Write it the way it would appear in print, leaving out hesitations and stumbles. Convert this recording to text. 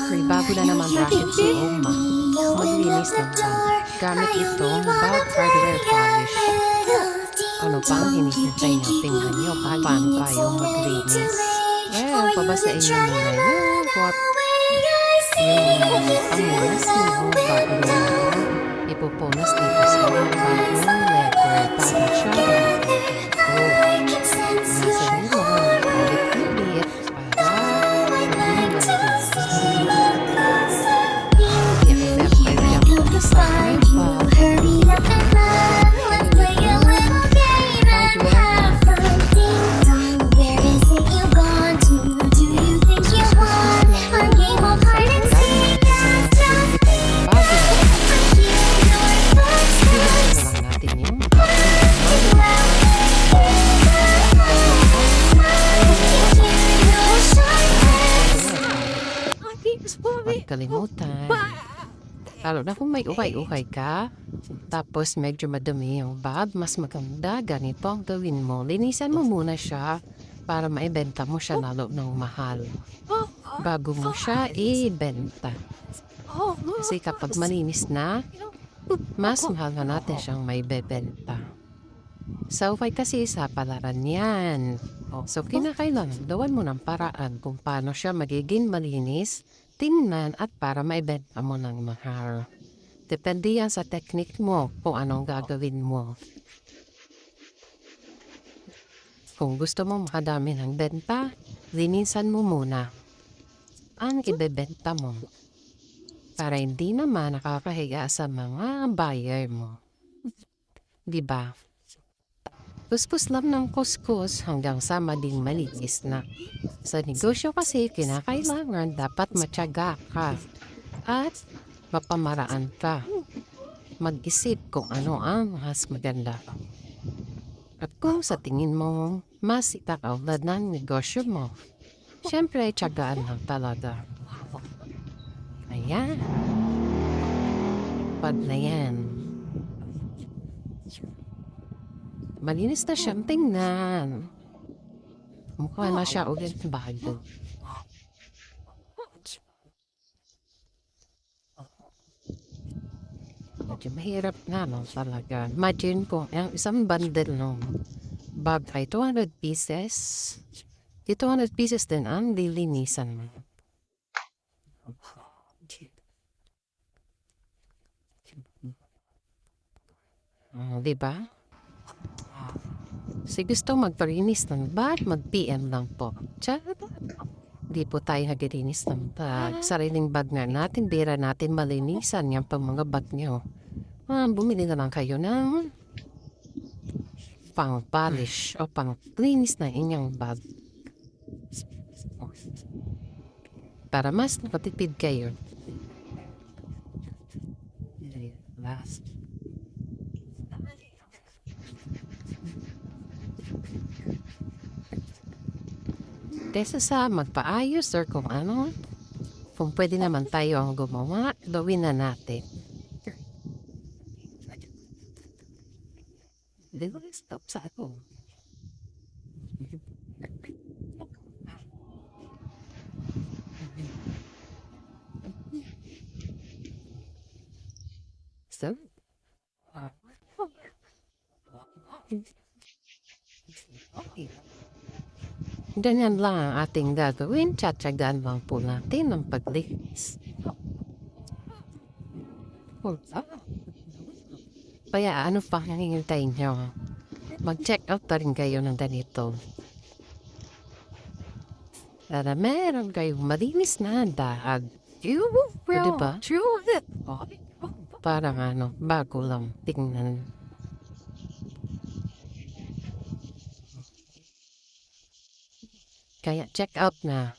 May bago na naman bracket si Oma. Maglinis ng bag. Gamit itong bag hardware polish. Ano pa ang hinihintay niyo? Tingnan niyo paano tayo maglinis. Well, pabasain niyo muna yung pamunas niyo bago niyo ipupunas dito sa bagong letter para siya nasa nyo ulit-ulit para maging malinis. Huwag kalimutan. Lalo na kung may ukay-ukay ka, tapos medyo madumi yung bag, mas maganda ganito ang gawin mo. Linisan mo muna siya para maibenta mo siya lalo ng mahal. Bago mo siya ibenta. Kasi kapag malinis na, mas mahal na natin siyang maibebenta. So, kasi sa palaran yan. So, kinakailangan gawan mo ng paraan kung paano siya magiging malinis, tingnan at para maibenta mo ng mahal. Depende yan sa technique mo kung anong gagawin mo. Kung gusto mo makadami ng benta, linisan mo muna ang ibebenta mo para hindi naman nakakahiga sa mga buyer mo. Diba? Kuskus lang ng kuskus hanggang sa maging malinis na. Sa negosyo kasi kinakailangan dapat matyaga ka at mapamaraan ka. Mag-isip kung ano ang mas maganda. At kung sa tingin mo mas itakaulad ng negosyo mo, syempre tyagaan lang talaga. Ayan. Pag na yan. Malinis na siyang tingnan. Mukha na siya ulit bago. Medyo mahirap nga no talaga. Imagine kung ang isang bundle ng bag ay 200 pieces. Di 200 pieces din ang lilinisan mo. Diba? Kasi gusto magparinis ng bag, mag-PM lang po. Di po tayo naglilinis ng bag. Sariling bag nga natin, bira natin malinisan yan pang mga bag nyo. Bumili na lang kayo ng pang-polish o pang-linis na inyong bag. Para mas nakatipid kayo. Last. Kesa sa magpaayos or kung ano, kung pwede naman tayo ang gumawa, gawin na natin. Hindi ko stop sa ako. So, ganyan lang ang ating gagawin. Tsatsagaan lang po natin ang paglinis. Kaya ano pa hihintay nyo? Mag-check out pa rin kayo ng ganito. Para meron kayong malinis na dahag. Diba? Parang ano, bago lang tingnan. Kaya check out na.